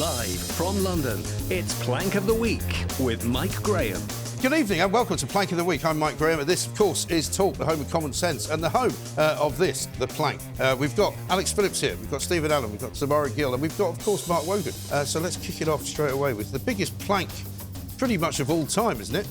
Live from London, it's Plank of the Week with Mike Graham. Good evening and welcome to Plank of the Week. I'm Mike Graham and this, of course, is Talk, the home of common sense and the home of this, the Plank. We've got Alex Phillips here, we've got Stephen Allen, we've got Samara Gill and we've got, of course, Mark Wogan. So let's kick it off straight away with the biggest plank pretty much of all time, isn't it?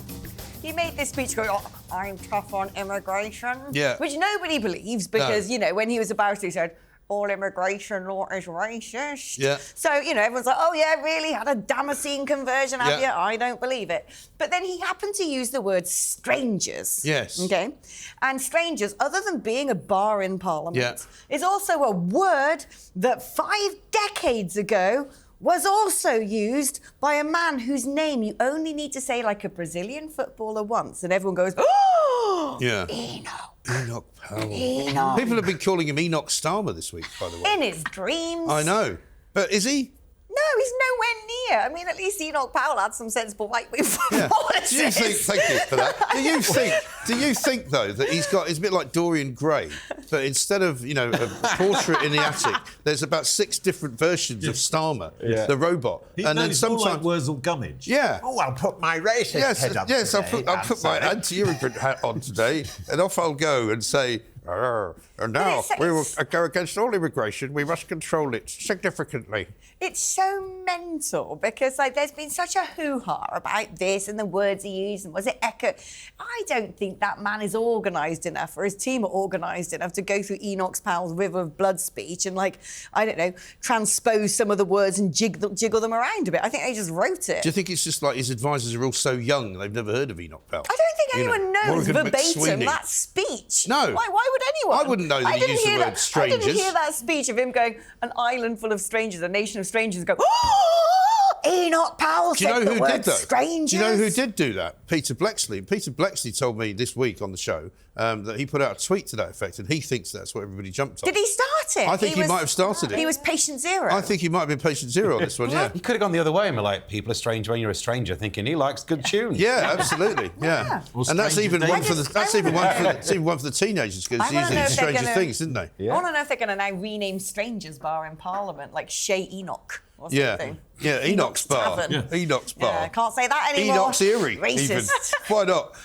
He made this speech going, oh, I'm tough on immigration. Yeah. Which nobody believes because, you know, when he was about to, he said, all immigration law is racist. Yeah. So, you know, everyone's like, oh, yeah, really? Had a Damascene conversion, have you? I don't believe it. But then he happened to use the word strangers. Yes. OK? And strangers, other than being a bar in Parliament, is also a word that 5 decades ago was also used by a man whose name you only need to say like a Brazilian footballer once, and everyone goes, oh, yeah. Enoch Powell. Enoch. People have been calling him Enoch Starmer this week, by the way. In his dreams. I know. But is he? No, he's nowhere near. I mean, at least Enoch Powell had some sensible right-wing policies. Do you think, thank you for that. Do you think, though, that he's a bit like Dorian Gray, but instead of, you know, a portrait in the attic, there's about 6 different versions of Starmer, the robot. And then sometimes like Wurzel Gummidge. Yeah. Oh, I'll put my racist head up Yes, today, I'll put my anti-immigrant hat on today, and off I'll go and say, and now we will go against all immigration. We must control it significantly. It's so mental because, like, there's been such a hoo-ha about this and the words he used and was it echo. I don't think that man is organised enough or his team are organised enough to go through Enoch Powell's River of Blood speech and, like, I don't know, transpose some of the words and jiggle them around a bit. I think they just wrote it. Do you think it's just like his advisors are all so young they've never heard of Enoch Powell? I don't think anyone knows verbatim that speech. No. Why would anyone? I wouldn't know that he used the word strangers. I didn't hear that speech of him going, an island full of strangers, a nation of strangers, go, oh, Enoch Powell said the word strangers. Do you know who did do that? Peter Blexley. Peter Blexley told me this week on the show that he put out a tweet to that effect, and he thinks that's what everybody jumped on. Did he start it? I think he might have started it. He was patient zero. I think he might have been patient zero on this one, yeah. He could have gone the other way and be like, people are strange when you're a stranger, thinking he likes good tunes. Yeah, absolutely, yeah. And that's even one for the teenagers, because he's using Stranger Things, didn't they? Yeah. I want to know if they're going to now rename Strangers Bar in Parliament, like Shay Enoch or something. Yeah, Enoch's Bar. Yeah. Enoch's Bar. Yeah, can't say that anymore. Enoch's Erie, Racist. even. Why not?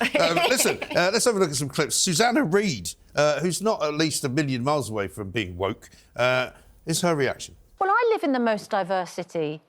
Listen, let's have a look at some clips. Susanna Reid, who's not at least a million miles away from being woke, is her reaction. Well, I live in the most diverse city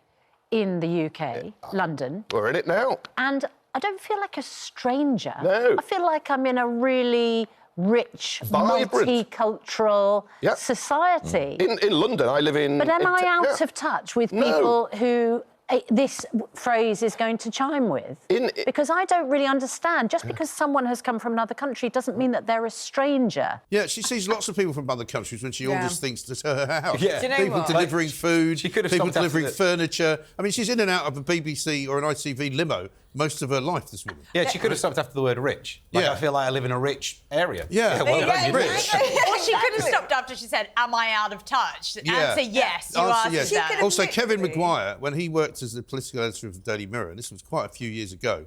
in the UK, London. We're in it now. And I don't feel like a stranger. No. I feel like I'm in a really rich, vibrant, multicultural society. In London, I live in... But am I out of touch with people who this phrase is going to chime with? Because I don't really understand. Just because someone has come from another country doesn't mean that they're a stranger. Yeah, she sees lots of people from other countries when she orders things to her house. Yeah. Do you know people what? delivering food, people delivering after furniture. I mean, she's in and out of a BBC or an ITV limo most of her life, this woman. Yeah, she could have stopped after the word rich. Like, I feel like I live in a rich area. Yeah, well done, you're rich. Or she could have stopped after she said, am I out of touch? Answer yes, you are. Yes. Also, Kevin Maguire, when he worked as the political editor of the Daily Mirror, and this was quite a few years ago,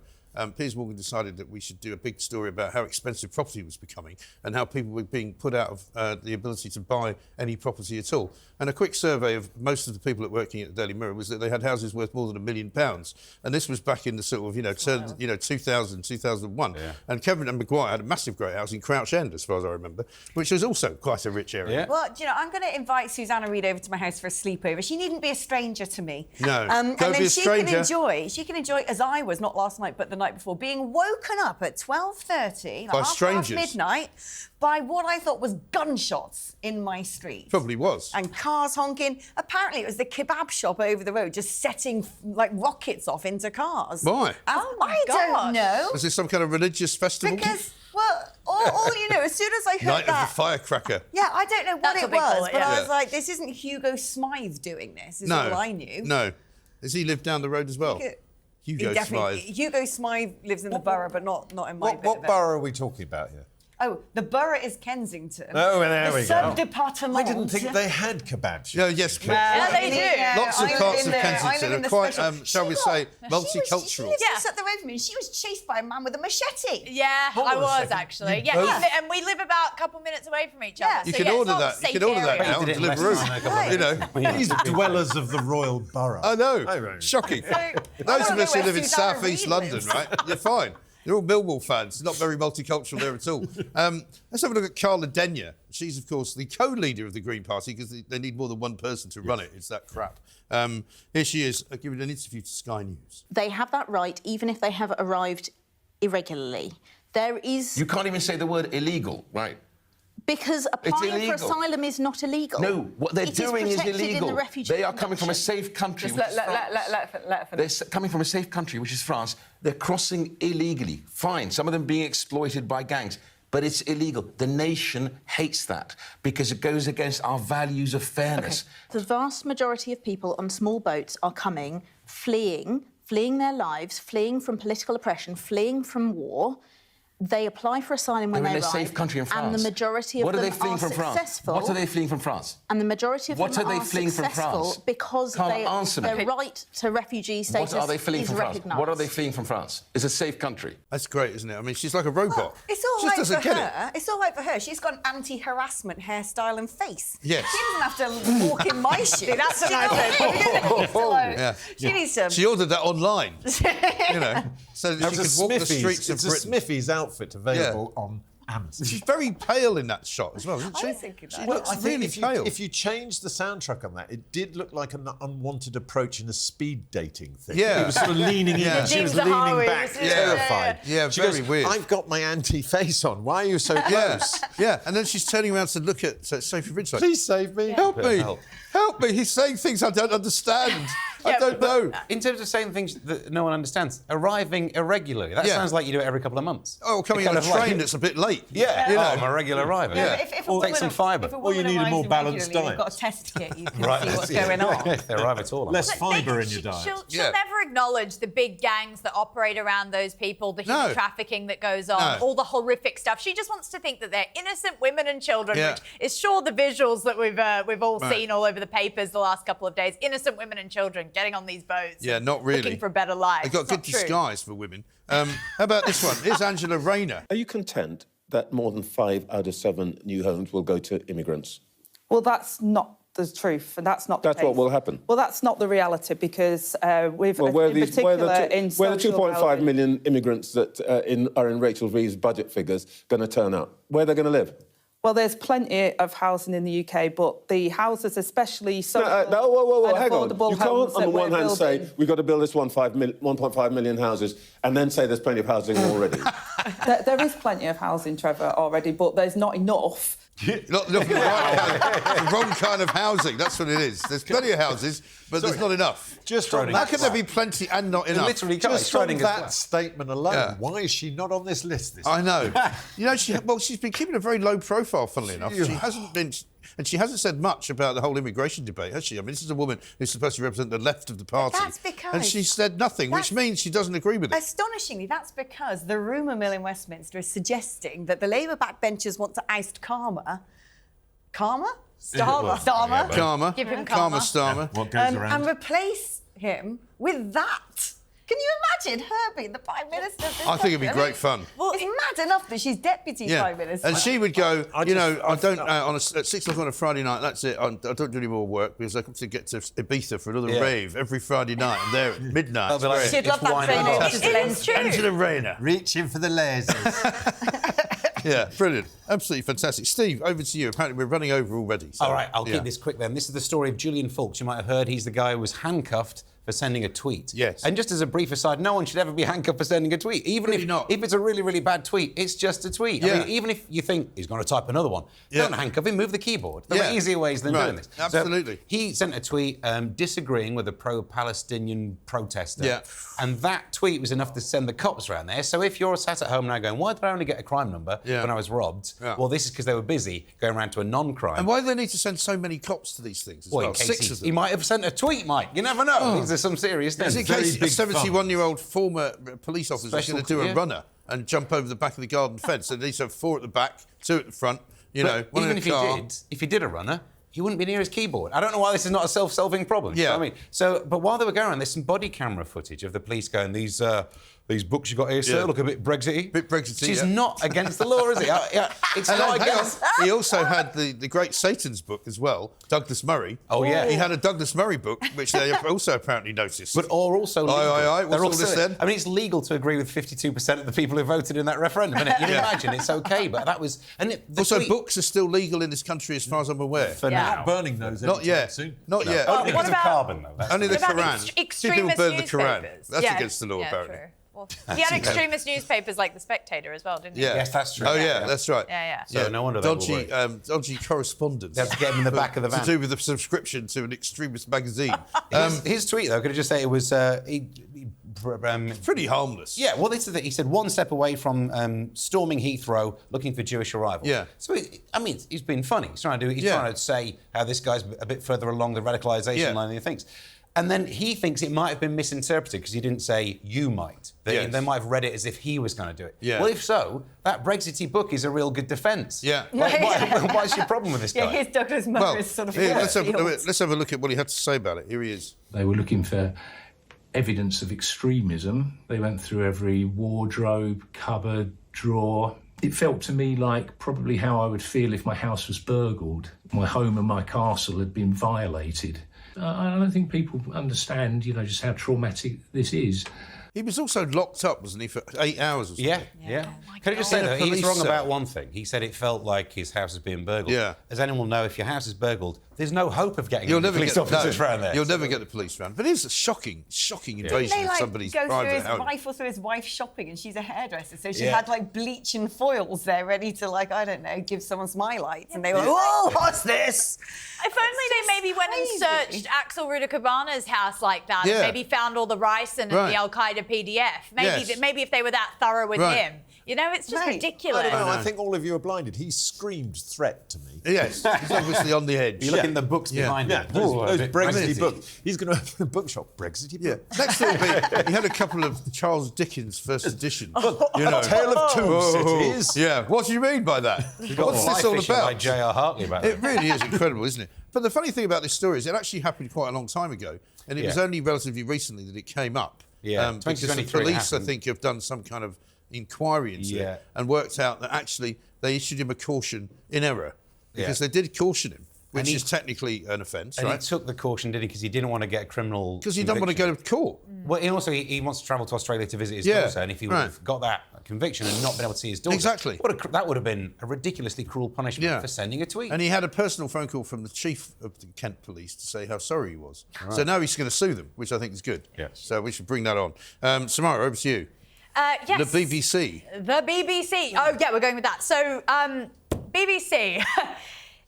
Piers Morgan decided that we should do a big story about how expensive property was becoming and how people were being put out of the ability to buy any property at all. And a quick survey of most of the people that working at the Daily Mirror was that they had houses worth more than £1 million. And this was back in the sort of, 2000, 2001. Yeah. And Kevin and Maguire had a massive great house in Crouch End, as far as I remember, which was also quite a rich area. Yeah. Well, do you know, I'm going to invite Susanna Reid over to my house for a sleepover. She needn't be a stranger to me. No, and then be a stranger. She can enjoy, as I was, not last night, but the night before, being woken up at 12:30, by like strangers, past midnight, by what I thought was gunshots in my street. Probably was. And cars honking. Apparently, it was the kebab shop over the road just setting, like, rockets off into cars. Why? I don't know. Was this some kind of religious festival? Because, well, all you know, as soon as I heard Night that... of the firecracker. Yeah, I don't know what That's it was, but I was like, this isn't Hugo Smythe doing this, is all I knew. No. Does he live down the road as well? Hugo Smythe. Hugo Smythe lives in the borough, but not in my bit What of it. borough are we talking about here? Oh, the borough is Kensington. Oh, well, there we go. Sub-department. I didn't think they had kebabs. Yeah, yes, please. Yeah, they do. Lots of parts of Kensington are quite, shall we say, multicultural. She lives just up the road from me. She was chased by a man with a machete. Yeah, Hold on I a was second. actually. You both- And we live about a couple minutes away from each other. Yeah. You so can yeah, order it's not that. a You safe can order that area. now and did it in deliver Leicester, you know. These dwellers of the royal borough. I know. right. Shocking. I Those don't of know us who where live in Susanna South East Reid London, lives. right? You're fine. You're all Millwall fans. Not very multicultural there at all. Let's have a look at Carla Denyer. She's, of course, the co-leader of the Green Party because they need more than one person to run it. It's that crap. Here she is, giving an interview to Sky News. They have that right, even if they have arrived irregularly. There is... You can't even say the word illegal, right? Because applying for illegal. asylum is not illegal. No, what they're It doing is protected illegal. In the refugee They are coming from a convention. safe country, Just which is let France. her They're coming from a safe country, which is France. They're crossing illegally. Fine, some of them being exploited by gangs. But it's illegal. The nation hates that because it goes against our values of fairness. The vast majority of people on small boats are coming, fleeing their lives, fleeing from political oppression, fleeing from war. They apply for asylum when They're they in a arrive, safe country in France. and the majority of What are them they fleeing are from France? successful. What are they fleeing from France? And the majority of What them are they are fleeing from successful France? because Can't answer me. their right to refugee status What are they fleeing is from France? recognised. What are they fleeing from France? It's a safe country. That's great, isn't it? I mean, she's like a robot. Well, it's all She right just for doesn't get it. her. It's all right for her. She's got an anti-harassment hairstyle and face. Yes. She doesn't have to walk in my shoes. That's what I said. Yeah. She needs to... She ordered that online, you know, so that she could walk the streets of It's a Britain. Smithy's outfit available on Amazon. She's very pale in that shot as well, isn't she? I was thinking that. She looks I think really pale. if you changed the soundtrack on that, it did look like an unwanted approach in a speed dating thing. Yeah. It was sort of leaning in. Yeah. She was Jigsaw leaning Howie back, was- terrified. Yeah, She very goes, weird. I've got my anti-face on. Why are you so Yeah, close? yeah, and then she's turning around to look at Sophie Ridge like, Please save me. help me, help me. He's saying things I don't understand. I don't know. In terms of saying things that no one understands, arriving irregularly, that Yeah. sounds like you do it every couple of months. Oh, coming on a train that's a bit late. Yeah, You know. I'm a regular arriver. Yeah. If a Take woman- some fibre. if a Or you woman need a more arrives balanced irregularly, diet. You've got a test kit. You can Right, see what's yeah. going on. If they arrive at all. Less But fibre in she- your diet. She'll Yeah. never acknowledge the big gangs that operate around those people, the human No. trafficking that goes on, No. all the horrific stuff. She just wants to think that they're innocent women and children, Yeah. which is sure the visuals that we've all Right. seen all over the papers the last couple of days. Innocent women and children getting on these boats. Yeah, and not really. Looking for a better life. They've got It's good not true. disguise for women. How about this one? Here's Angela Rayner. Are you content that more than 5 out of 7 new homes will go to immigrants? Well, that's not the truth, and that's not the That's what case. will happen. Well, that's not the reality because we've, Well, where in the particular, in where the social 2.5 housing- million immigrants that are in Rachel Reeves' budget figures going to turn up? Where are they going to live? Well, there's plenty of housing in the UK, but the houses, especially social and Hang on. affordable You can't, homes on that the one we're hand, say building- we've got to build this 1.5 million houses, and then say there's plenty of housing already. There is plenty of housing, Trevor, already, but there's not enough. Not the the wrong kind of housing. That's what it is. There's plenty of houses, but there's not enough. Just on How that, can there be plenty and not enough? Literally, just on Schrodinger's that flat. statement alone, Yeah. why is she not on this list? This I know. You know, she's been keeping a very low profile, funnily enough. She hasn't been, and she hasn't said much about the whole immigration debate, has she? I mean, this is a woman who's supposed to represent the left of the party. that's because- And she said nothing, which means she doesn't agree with it. Astonishingly, that's because the rumour mill in Westminster is suggesting that the Labour backbenchers want to oust Starmer. Karma. Give him Karma karma. Starmer. what goes around? And replace him with that. Can you imagine her being the Prime Minister of this I think it'd be country? great fun. Well, it's mad enough that she's Deputy Prime Minister. And she would go, I you know, just- I don't, at 6 o'clock on a Friday night, that's it, I don't do any more work because I have to get to Ibiza for another rave every Friday night. I'm there at midnight. They'll be like, It's great. She'd love It's that wine train and over off. to Zelensky. Angela Rayner. Reaching for the lasers. Yeah, brilliant. Absolutely fantastic. Steve, over to you. Apparently we're running over already. So, All right, I'll yeah. keep this quick then. This is the story of Julian Fawkes. You might have heard he's the guy who was handcuffed for sending a tweet. Yes. And just as a brief aside, no one should ever be handcuffed for sending a tweet. Even Really not. if it's a really, really bad tweet, it's just a tweet. I Yeah. mean, even if you think he's going to type another one, Yeah. don't handcuff him, move the keyboard. There Yeah. are easier ways than Right. doing this. Absolutely. So he sent a tweet disagreeing with a pro-Palestinian protester. Yeah. And that tweet was enough to send the cops around there. So if you're sat at home now going, why did I only get a crime number Yeah. when I was robbed? Yeah. Well, this is because they were busy going around to a non-crime. And why do they need to send so many cops to these things as well? In case 6 he, of he them. might have sent a tweet, Mike. You never know. These are some serious things. Is it in very case a big fun. 71-year-old former police officer is Special- going to do a yeah. runner? and jump over the back of the garden fence. And he's have 4 at the back, 2 at the front, you know, one even in a car. if he did a runner, he wouldn't be near his keyboard. I don't know why this is not a self-solving problem. Yeah. You know what I mean? So, but while they were going, there's some body camera footage of the police going, these books you got here, sir, look a bit Brexity. Bit Brexity, She's not against the law, is it? It's not against... He also had the great Satan's book as well, Douglas Murray. Oh, yeah. He had a Douglas Murray book, which they also apparently noticed. But also legal. Aye. What's They're all this then? I mean, it's legal to agree with 52% of the people who voted in that referendum, isn't it? You'd imagine it's OK, but that was... Also, books are still legal in this country as far as I'm aware. For now. Not burning those Not yet. soon. Not yet. Only because of carbon, though. Only the What about Quran. extremist People burn the Quran. newspapers? That's against the law, yeah, apparently. True. Well, he had extremist newspapers like The Spectator as well, didn't he? Yeah. Yes, that's true. Oh, yeah, that's right. Yeah. So no wonder they were worried. Dodgy correspondence. They have to get him in the back of the van. To do with the subscription to an extremist magazine. His tweet, though, could I just say it was... pretty harmless. Yeah, well, this is it. He said 1 step away from storming Heathrow, looking for Jewish arrivals. Yeah. So, he's been funny. He's trying to say how this guy's a bit further along the radicalisation line than he thinks. And then he thinks it might have been misinterpreted because he didn't say you might. They might have read it as if he was going to do it. Yeah. Well, if so, that Brexity book is a real good defence. Yeah. What's your problem with this guy? Yeah, here's Douglas Murray's sort of... let's have a look at what he had to say about it. Here he is. They were looking for evidence of extremism. They went through every wardrobe, cupboard, drawer. It felt to me like probably how I would feel if my house was burgled, my home and my castle had been violated. I don't think people understand, just how traumatic this is. He was also locked up, wasn't he, for 8 hours or something? Yeah. Can I just say, though, he's wrong about one thing. He said it felt like his house is being burgled. Yeah. As anyone will know, if your house is burgled, there's no hope of getting the police officers around there. You'll never get the police around. But it is a shocking invasion of somebody's private house. Rifle through his wife shopping, and she's a hairdresser, so she had bleach and foils there ready to I don't know, give someone some highlights, and they were whoa, what's this? If only they maybe went and searched Axel Rudakabana's house like that, and maybe found all the ricin and the Al Qaeda PDF. Maybe if they were that thorough with him. It's just ridiculous. I don't know. I think all of you are blinded. He screamed threat to me. Yes, he's obviously on the edge. You look in the books behind him. Those Brexity books. He's going to open a bookshop. Brexity book. Next little bit, he had a couple of Charles Dickens first editions. Tale of Two Cities. Yeah, what do you mean by that? What's this all about? By J.R. Hartley about it really is incredible, isn't it? But the funny thing about this story is it actually happened quite a long time ago, and it was only relatively recently that it came up. Yeah, because the police, I think, have done some kind of inquiry into it and worked out that actually they issued him a caution in error because they did caution him, which is technically an offence, right? And he took the caution, did he, because he didn't want to get a criminal Because he doesn't want to go to court. Well, he also he wants to travel to Australia to visit his daughter, and if he would have got that conviction and not been able to see his daughter... Exactly. That would have been a ridiculously cruel punishment for sending a tweet. And he had a personal phone call from the chief of the Kent police to say how sorry he was. Right. So now he's going to sue them, which I think is good. Yes. So we should bring that on. Samara, over to you. Yes. The BBC. The BBC. Oh, yeah, we're going with that. So, BBC.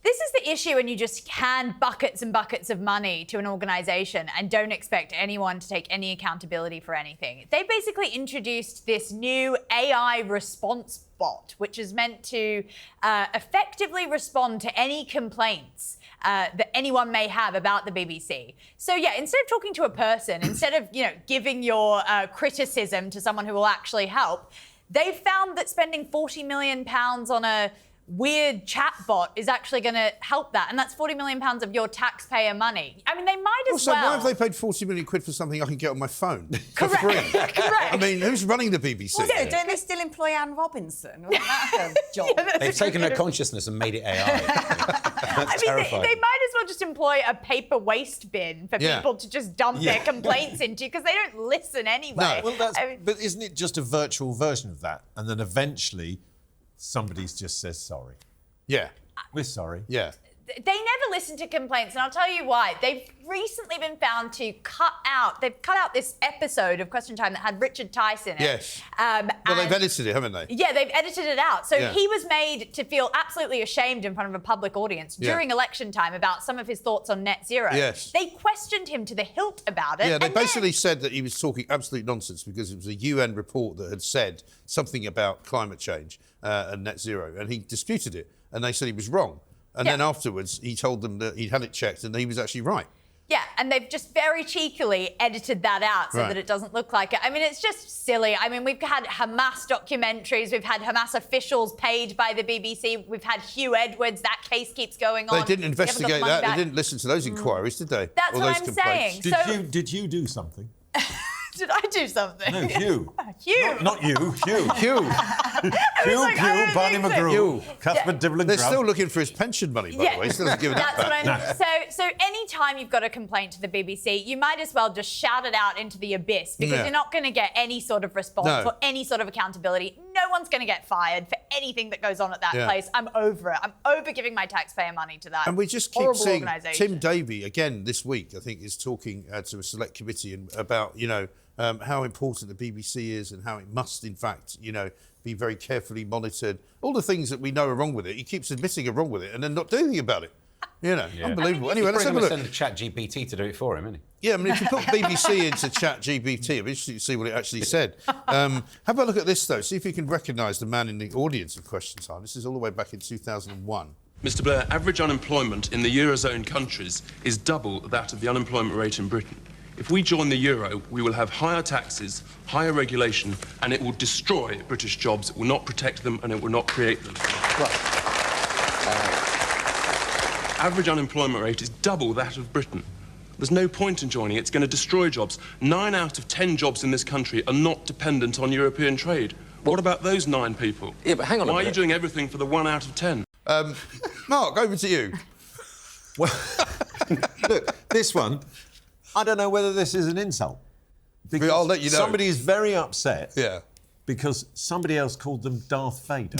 This is the issue when you just hand buckets and buckets of money to an organisation and don't expect anyone to take any accountability for anything. They basically introduced this new AI response bot, which is meant to effectively respond to any complaints that anyone may have about the BBC. So yeah, instead of talking to a person, instead of giving your criticism to someone who will actually help, they've found that spending £40 million on a weird chatbot is actually going to help that, and that's £40 million of your taxpayer money. I mean, they might as well. Why have they paid 40 million quid for something I can get on my phone for Correct. free? Correct. I mean, who's running the BBC? Well, don't they still employ Anne Robinson? Wasn't that her job? They've taken her consciousness and made it AI. That's terrifying. They might as well just employ a paper waste bin for people to just dump their complaints into, because they don't listen anyway. No. Well, but isn't it just a virtual version of that? And then eventually somebody just says sorry. Yeah. We're sorry. Yeah. They never listen to complaints, and I'll tell you why. They've recently been found to cut out this episode of Question Time that had Richard Tyson in it. Yes. Well, they've edited it, haven't they? Yeah, they've edited it out. So he was made to feel absolutely ashamed in front of a public audience during election time about some of his thoughts on net zero. Yes. They questioned him to the hilt about it. Yeah, they basically said that he was talking absolute nonsense because it was a UN report that had said something about climate change and net zero, and he disputed it, and they said he was wrong. And then afterwards, he told them that he'd had it checked and he was actually right. Yeah, and they've just very cheekily edited that out so that it doesn't look like it. I mean, it's just silly. I mean, we've had Hamas documentaries, we've had Hamas officials paid by the BBC, we've had Hugh Edwards, that case keeps going on. They didn't investigate that, they didn't listen to those inquiries, did they? That's what I'm saying. Did you do something? Did I do something? No, Hugh. Hugh. Not you, Hugh. Hugh. Hugh, Barney McGrew, Cuthbert Dibble. They're still looking for his pension money, by the way. Still hasn't given that back. That's what I'm... So any time you've got a complaint to the BBC, you might as well just shout it out into the abyss because you're not going to get any sort of response or any sort of accountability. No one's going to get fired for anything that goes on at that place. I'm over it. I'm over giving my taxpayer money to that. And we just keep seeing Tim Davie, again this week, I think, is talking to a select committee about, how important the BBC is and how it must, in fact, be very carefully monitored. All the things that we know are wrong with it. He keeps admitting are wrong with it and then not doing anything about it. Unbelievable. Anyway, let's have a look. Send ChatGPT to do it for him, isn't he? Yeah, I mean, if you put BBC into ChatGPT, it'll be interesting to see what it actually said. Have a look at this, though. See if you can recognise the man in the audience of Question Time. This is all the way back in 2001. Mr Blair, average unemployment in the Eurozone countries is double that of the unemployment rate in Britain. If we join the euro, we will have higher taxes, higher regulation, and it will destroy British jobs. It will not protect them, and it will not create them. Average unemployment rate is double that of Britain. There's no point in joining it. It's going to destroy jobs. 9 out of 10 jobs in this country are not dependent on European trade. What about those 9 people? Yeah, but hang on a minute. Why are you doing everything for the 1 out of 10? Mark, over to you. Well, look, this one, I don't know whether this is an insult. Because I'll let you know. Somebody is very upset. Yeah. Because somebody else called them Darth Vader.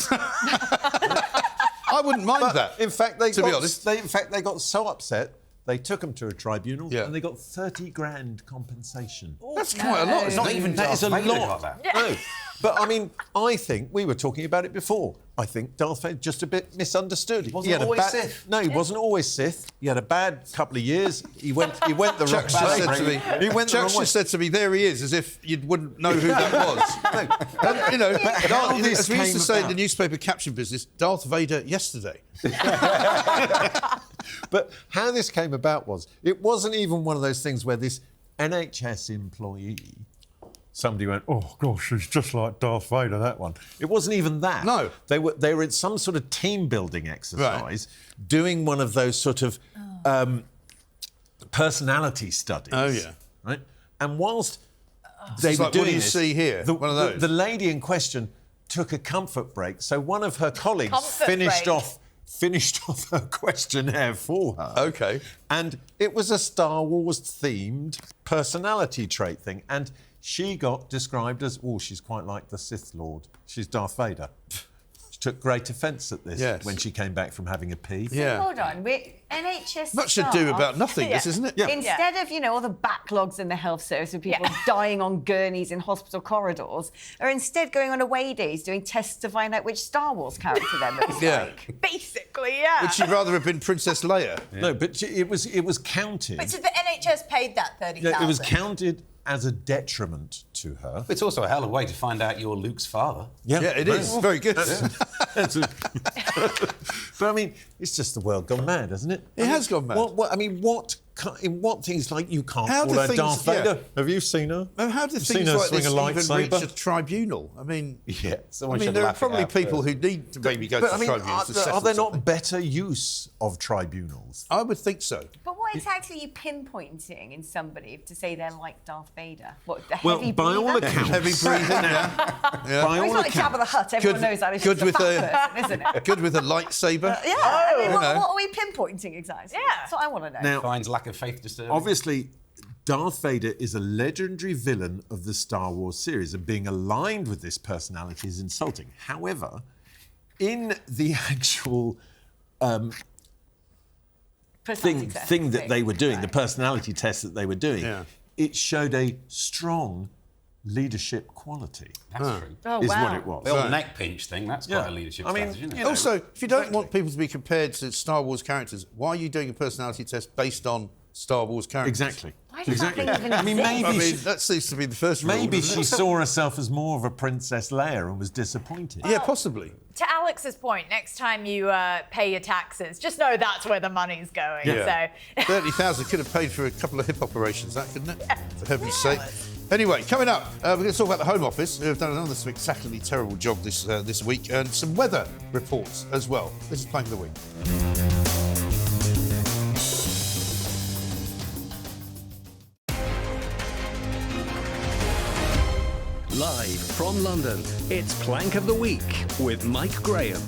I wouldn't mind that. In fact, to be honest, they got so upset they took them to a tribunal and they got 30 grand compensation. That's quite a lot. It's not even that is a Darth Vader lot. got that. No, but I mean, I think we were talking about it before. I think Darth Vader just a bit misunderstood. He wasn't always Sith. No, he wasn't always Sith. He had a bad couple of years. He went the wrong way. Chuck just said to me, there he is, as if you wouldn't know who that was. As we used to say in the newspaper caption business, Darth Vader yesterday. But how this came about was, it wasn't even one of those things where this NHS employee, somebody went, oh gosh, he's just like Darth Vader, that one. It wasn't even that. No. They were in some sort of team building exercise, doing one of those sort of personality studies. Oh yeah. Right? And whilst they were like, doing what do you this, see here? One of those. The lady in question took a comfort break, so one of her colleagues finished off her questionnaire for her. Okay. And it was a Star Wars-themed personality trait thing. And she got described as, she's quite like the Sith Lord. She's Darth Vader. She took great offence at this when she came back from having a pee. Yeah. Hold on, NHS Much ado about nothing, this, isn't it? Yeah. Instead of, all the backlogs in the health service with people dying on gurneys in hospital corridors, are instead going on away days doing tests to find out which Star Wars character they're most like. Basically, yeah. Would she rather have been Princess Leia? Yeah. No, but it was counted. But so the NHS paid that 30,000? It was counted as a detriment to her. It's also a hell of a way to find out you're Luke's father. Yeah, it is. Very good. But I mean, it's just the world gone mad, hasn't it? It has gone mad. In what things like you can't how call her Darth Vader? Have you seen her? How do things like this even reach a tribunal? I mean, there are probably people who need to maybe go to tribunals to settle are there not something. better use of tribunals? I would think so. But what exactly are you pinpointing in somebody to say they're like Darth Vader? What, the Well, heavy by all breather? accounts... Heavy breathing, By all It's like Jabba the Hutt. Everyone knows that. It's just a fat person, isn't it? Good with a lightsaber. I mean, what are we pinpointing exactly? Yeah. That's what I want to know. Now, Finds lack of faith disturbing. Obviously, Darth Vader is a legendary villain of the Star Wars series, and being aligned with this personality is insulting. However, in the actual thing that they were doing, the personality test that they were doing, it showed a strong leadership quality. That's true. Is what it was. The old neck pinch thing, that's quite a leadership strategy, isn't it? Also, if you don't want people to be compared to Star Wars characters, why are you doing a personality test based on Star Wars characters? Exactly. I Why does that thing even I mean, exist? that seems to be the first rule. Maybe she saw herself as more of a Princess Leia and was disappointed. Yeah, possibly. To Alex's point, next time you pay your taxes, just know that's where the money's going. Yeah. So 30,000 could have paid for a couple of hip operations, that couldn't it? For heaven's sake. Anyway, coming up, we're going to talk about the Home Office, who have done another spectacularly terrible job this week, and some weather reports as well. This is Plank of the Week. Live from London, it's Plank of the Week with Mike Graham.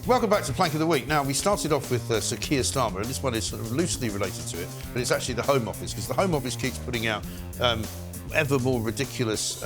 Welcome back to Plank of the Week. Now, we started off with Sir Keir Starmer, and this one is sort of loosely related to it, but it's actually the Home Office, because the Home Office keeps putting out ever more ridiculous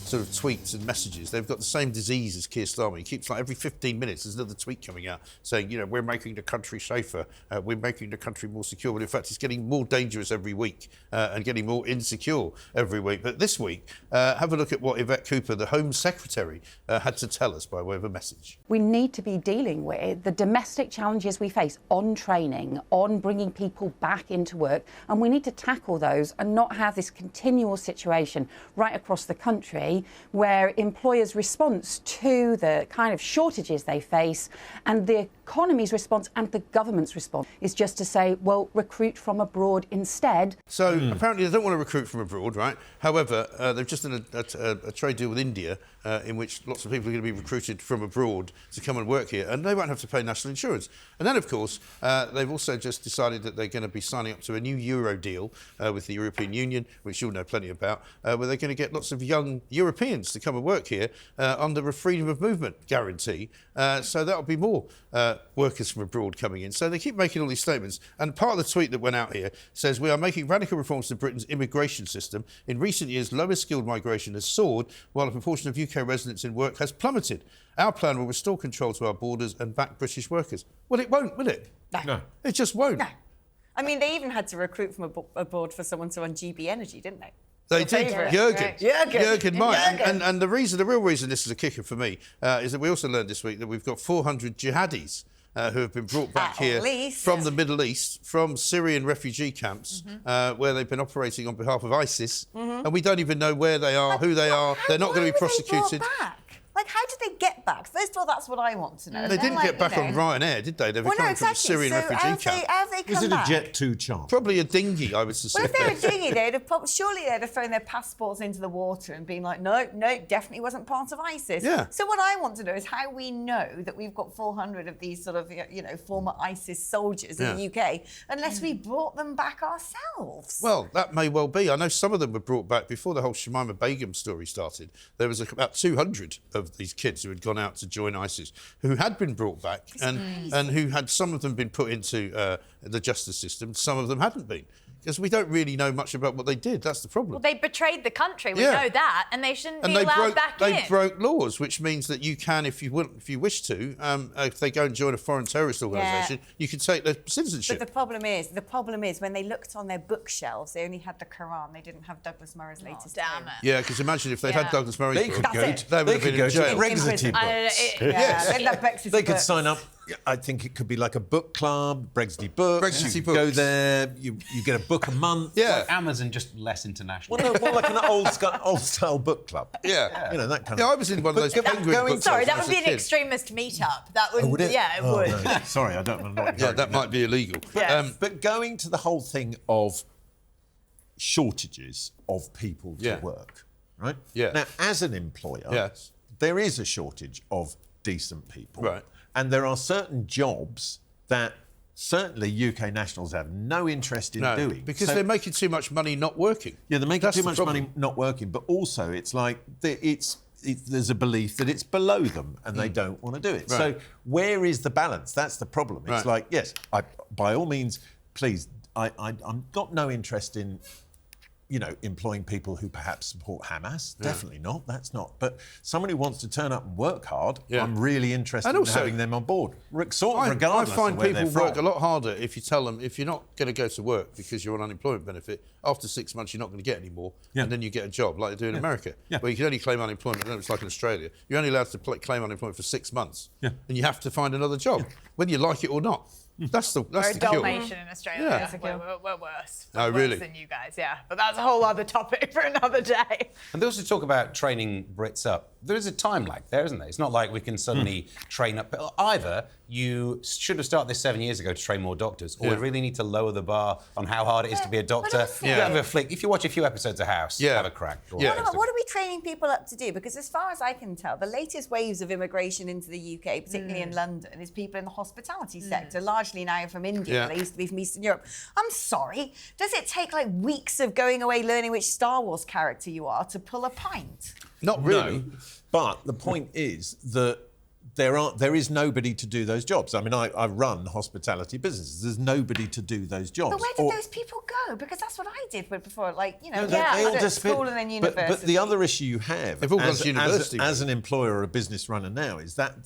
sort of tweets and messages. They've got the same disease as Keir Starmer. He keeps, like, every 15 minutes, there's another tweet coming out saying, you know, we're making the country safer, we're making the country more secure. But in fact, it's getting more dangerous every week and getting more insecure every week. But this week, have a look at what Yvette Cooper, the Home Secretary, had to tell us by way of a message. We need to be dealing with the domestic challenges we face on training, on bringing people back into work, and we need to tackle those and not have this continual situation right across the country where employers' response to the kind of shortages they face and the economy's response and the government's response is just to say, well, recruit from abroad instead. So apparently they don't want to recruit from abroad, right? However, they've just done a trade deal with India in which lots of people are going to be recruited from abroad to come and work here, and they won't have to pay national insurance. And then, of course, they've also just decided that they're going to be signing up to a new Euro deal with the European Union, which you'll know plenty about, where they're going to get lots of young Europeans to come and work here under a freedom of movement guarantee. So that'll be more workers from abroad coming in. So they keep making all these statements. And part of the tweet that went out here says, we are making radical reforms to Britain's immigration system. In recent years, lower skilled migration has soared, while the proportion of UK residents in work has plummeted. Our plan will restore control to our borders and back British workers. Well, it won't, will it? No. It just won't. No. I mean, they even had to recruit from abroad for someone to run GB Energy, didn't they? They did. Jurgen might. Jurgen. And the real reason this is a kicker for me is that we also learned this week that we've got 400 jihadis who have been brought back here from the Middle East, from Syrian refugee camps, where they've been operating on behalf of ISIS, and we don't even know where they are, who they are. They're not going to be prosecuted. Like, how did they get back? First of all, that's what I want to know. They didn't get back on Ryanair, did they? They were coming from a Syrian refugee camp. How have they come Was it back? a Jet 2 chart? Probably a dinghy, I would suspect. Well, if they were dinghy, surely they'd have thrown their passports into the water and been like, no, definitely wasn't part of ISIS. Yeah. So what I want to know is how we know that we've got 400 of these sort of, former ISIS soldiers in the UK, unless we brought them back ourselves. Well, that may well be. I know some of them were brought back before the whole Shamima Begum story started. There was about 200 of these kids who had gone out to join ISIS, who had been brought back and who had, some of them been put into the justice system, some of them hadn't been. Because we don't really know much about what they did. That's the problem. Well, they betrayed the country. We know that, and they shouldn't be allowed back in. They broke laws, which means that you can, if you wish to, if they go and join a foreign terrorist organisation, you can take their citizenship. But the problem is, when they looked on their bookshelves, they only had the Quran. They didn't have Douglas Murray's latest. Damn it. Yeah, because imagine if they'd had Douglas Murray's They book, could go they would have been in jail. Brexity books. They could sign up. I think it could be like a book club, Brexity books. Brexity you books. Go there, you get a book a month. Well, Amazon, just less international. Well, no, more like an old-style book club. Yeah. You know, that kind of... Yeah, I was in one of those penguin books. Sorry, that when I would was be a an kid. extremist meetup. That would, would it? yeah, it would. No. Sorry, I don't know. Yeah, that might be illegal. Yes. But going to the whole thing of shortages of people to work, right? Yeah. Now, as an employer, there is a shortage of decent people. Right. And there are certain jobs that certainly UK nationals have no interest in doing. Because they're making too much money not working. Yeah, they're making too much money not working, but also it's like there's a belief that it's below them and they don't want to do it. Right. So where is the balance? That's the problem. It's like, yes, by all means, please, I'm got no interest in, employing people who perhaps support Hamas. Yeah. Definitely not. That's not. But someone who wants to turn up and work hard, I'm really interested And also, in having them on board. Regardless I find of where people they're work from. a lot harder if you tell them, if you're not going to go to work because you're on unemployment benefit, after 6 months you're not going to get any more, and then you get a job like they do in America, where you can only claim unemployment. I don't know, it's like in Australia. You're only allowed to claim unemployment for 6 months, and you have to find another job, whether you like it or not. That's the We're a cure. Dalmatian in Australia. Yeah. We're worse. Oh, We're really? worse than you guys, yeah. But that's a whole other topic for another day. And they also talk about training Brits up. There is a time lag there, isn't there? It's not like we can suddenly train up. Either you should have started this 7 years ago to train more doctors, or we really need to lower the bar on how hard it is to be a doctor. You have a flick. If you watch a few episodes of House, have a crack. What are we training people up to do? Because as far as I can tell, the latest waves of immigration into the UK, particularly in London, is people in the hospitality sector, largely now from India. They used to be from Eastern Europe. I'm sorry, does it take like weeks of going away learning which Star Wars character you are to pull a pint? Not really. No, but the point is that there is nobody to do those jobs. I mean, I run hospitality businesses. There's nobody to do those jobs. But where did those people go? Because that's what I did before, like, you know, they all at school and then university. But the other issue you have They've all gone to university. as an employer or a business runner now is that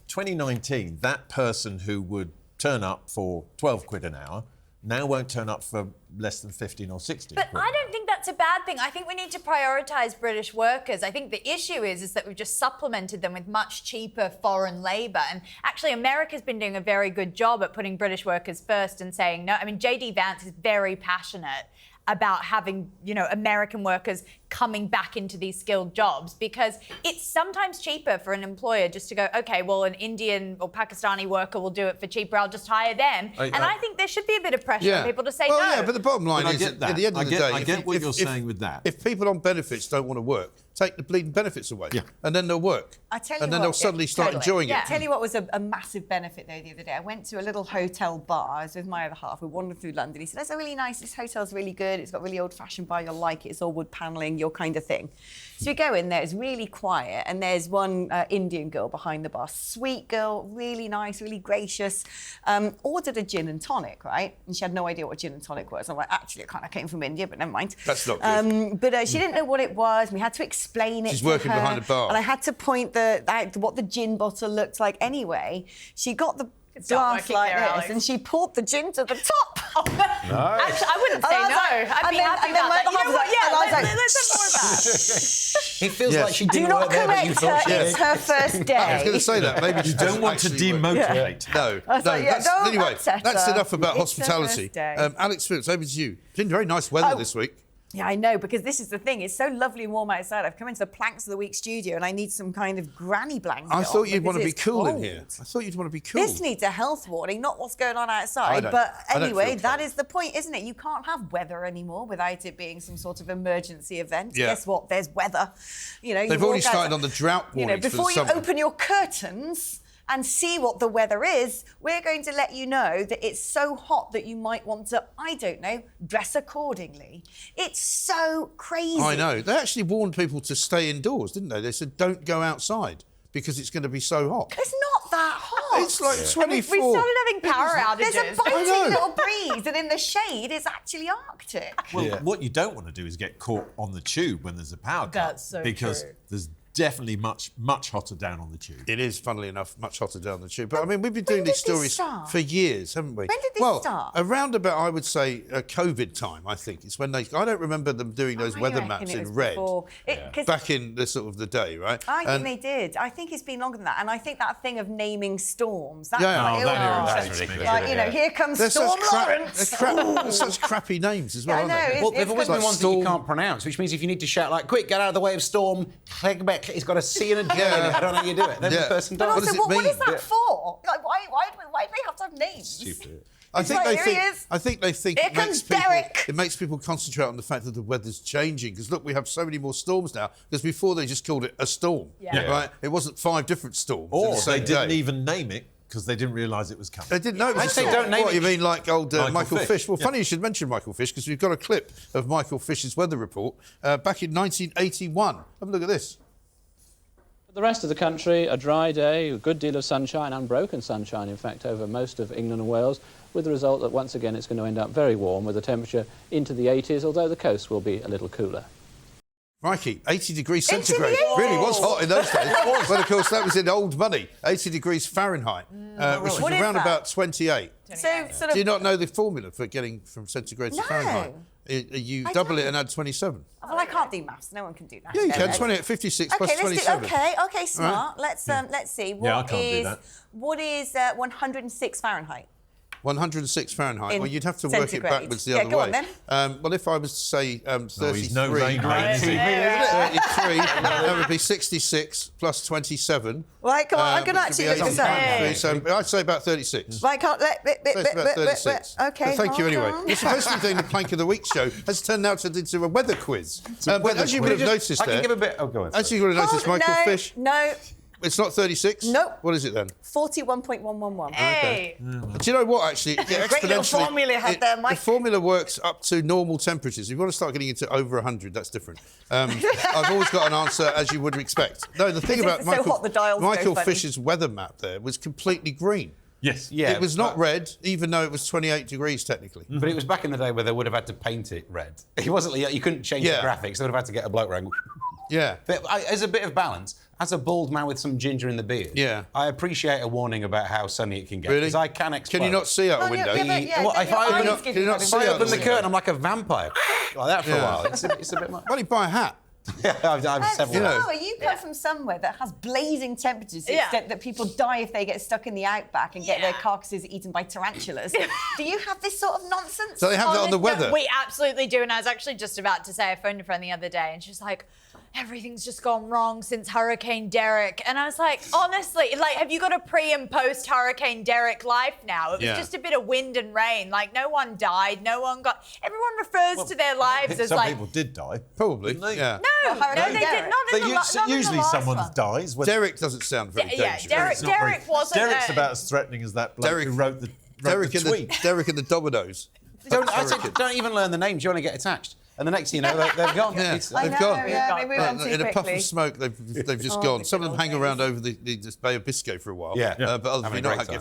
2019, that person who would turn up for 12 quid an hour now won't turn up for less than 15 or 16 But quid. I don't think that's a bad thing. I think we need to prioritise British workers. I think the issue is that we've just supplemented them with much cheaper foreign labour. And actually, America's been doing a very good job at putting British workers first and saying no. I mean, JD Vance is very passionate about having, American workers coming back into these skilled jobs, because it's sometimes cheaper for an employer just to go, okay, well, an Indian or Pakistani worker will do it for cheaper, I'll just hire them. I think there should be a bit of pressure on people to say no. Yeah, but the bottom line is, at the end of the day... I get what you're saying with that. If people on benefits don't want to work, take the bleeding benefits away. Yeah. And then they'll work. I tell you and then what, they'll suddenly start enjoying it. I tell you what was a massive benefit, though, the other day. I went to a little hotel bar. I was with my other half. We wandered through London. He said, that's a really nice, this hotel's really good. It's got really old-fashioned bar. You'll like it. It's all wood panelling, your kind of thing. So we go in there. It's really quiet. And there's one Indian girl behind the bar. Sweet girl, really nice, really gracious. Ordered a gin and tonic, right? And she had no idea what gin and tonic was. I'm like, actually, it kind of came from India, but never mind. That's not good. But she didn't know what it was. We had to explain it She's to working her, behind a bar. and I had to point out what the gin bottle looked like anyway. She got the glass like this, Alex. and she poured the gin to the top. Actually, I wouldn't say no. I'd be happy about that. You know what? Yeah, let's have more of that. It feels like she Do didn't not work there, but you correct thought her. she It's did. her first day. I was going to say that. Maybe You don't want to demotivate. No, I was like, yeah, don't anyway, upset that's her. enough about It's her hospitality. first day. Alex Phillips, over to you. It's been very nice weather this week. Yeah, I know, because this is the thing. It's so lovely and warm outside. I've come into the Planks of the Week studio and I need some kind of granny blanket. I thought you'd want to be it's cool in cold. here. I thought you'd want to be cool. This needs a health warning, not what's going on outside. I But don't anyway, feel that cold. is the point, isn't it? You can't have weather anymore without it being some sort of emergency event. Yeah. Guess what? There's weather. You know, They've you already walk started outside- on the drought You know, warnings for before the you summer. open your curtains and see what the weather is, we're going to let you know that it's so hot that you might want to, I don't know, dress accordingly. It's so crazy. I know. They actually warned people to stay indoors, didn't they? They said, don't go outside because it's going to be so hot. It's not that hot. It's like 24. We started having power outages. There's a biting little breeze, and in the shade, it's actually Arctic. Well, what you don't want to do is get caught on the tube when there's a power cut. That's so because true. there's definitely much hotter down on the tube. It is, funnily enough, much hotter down the tube. But I mean, we've been doing these did this stories start? for years, haven't we? When did this well, start? around about, I would say, COVID time, I think. It's when they... I don't remember them doing those I weather reckon maps it in was red. before. 'Cause Back in the sort of the day, right? I And- think they did. I think it's been longer than that. And I think that thing of naming storms, that's Yeah. like, Oh, that irritates me. like, you know, here comes They're Storm such Lawrence. they're such crappy names as well, I know, aren't they? Well, they've always been like ones that you Storm- can't pronounce, which means if you need to shout like, quick, get out of the way of Storm, it's got a C and a D in it. I don't know how you do it. Then the person But does. also, does it what mean? is that for? Like, why do they have to have names? Stupid. I It's think like, they here think. he is. I think they think Here it makes comes people. Derek. It makes people concentrate on the fact that the weather's changing. Because look, we have so many more storms now. Because before they just called it a storm, Yeah. right? It wasn't 5 different storms. in Or the they same didn't day. even name it because they didn't realise it was coming. They didn't know it was I a say storm. don't name What, it. you mean like old Michael Fish. Fish? Well, Yeah. funny you should mention Michael Fish because we've got a clip of Michael Fish's weather report back in 1981. Have a look at this. The rest of the country, a dry day, a good deal of sunshine, unbroken sunshine, in fact, over most of England and Wales, with the result that once again it's going to end up very warm with a temperature into the 80s, although the coast will be a little cooler. Crikey, 80 degrees centigrade. Really was hot in those days. But of course, that was in old money. 80 degrees Fahrenheit, which was around about 28. So, sort of... Do you not know the formula for getting from centigrade to Fahrenheit? You double it and add 27. Well, I can't do maths. No one can do that. Yeah, you can. 56 plus 27. Okay, smart. Right. Let's see. I can't do that. What is 106 Fahrenheit? 106 Fahrenheit. Well, you'd have to work it backwards the other go way. On, then. Well, if I was to say 33, he's no rain man, is he? 33, that would be 66 plus 27. Right, come on, I'm going to actually look this up. So I'd say about 36. Right, can't let... about 36. Okay, Thank you anyway. You're supposed to be doing the Plank of the Week show. Has turned out into a weather quiz. But as you would have noticed I can give a bit... Oh, go on. As you would have noticed, Michael Fish... No. It's not 36? Nope. What is it then? 41.111. Hey! Okay. Do you know what, actually? Great little formula you had there, Mike. The formula works up to normal temperatures. If you want to start getting into over 100, that's different. I've always got an answer, as you would expect. No, the thing about Michael Fish's weather map there was completely green. Yes. Yeah. It was not red, even though it was 28 degrees, technically. But it was back in the day where they would have had to paint it red. It wasn't... You couldn't change the graphics. They would have had to get a bloke around... Yeah. But as a bit of balance, as a bald man with some ginger in the beard, I appreciate a warning about how sunny it can get. Really? Because I can explode. Can you not see out a window? If I open the curtain, I'm like a vampire. Like that for a while. It's a bit much. Why don't you buy a hat? Yeah, I've several. You come from somewhere that has blazing temperatures to the extent that people die if they get stuck in the outback and get their carcasses eaten by tarantulas. Do you have this sort of nonsense? So they have that on the weather? We absolutely do. And I was actually just about to say, I phoned a friend the other day and she's like, everything's just gone wrong since Hurricane Derek. And I was like, honestly, like, have you got a pre and post Hurricane Derek life now? It was just a bit of wind and rain. Like, no one died. No one got... Everyone refers to their lives as some like... Some people did die. Probably, yeah. No, they did not. Usually someone dies. Derek doesn't sound very dangerous. Derek wasn't... Derek's about as threatening as that bloke who wrote the tweet. Derek and the Dominoes. Don't even learn the names. You want to get attached. And the next thing you know, they've gone. Yeah, they've gone. In a puff of smoke, they've just gone. Some of them hang around over the Bay of Biscay for a while. Yeah. But others, if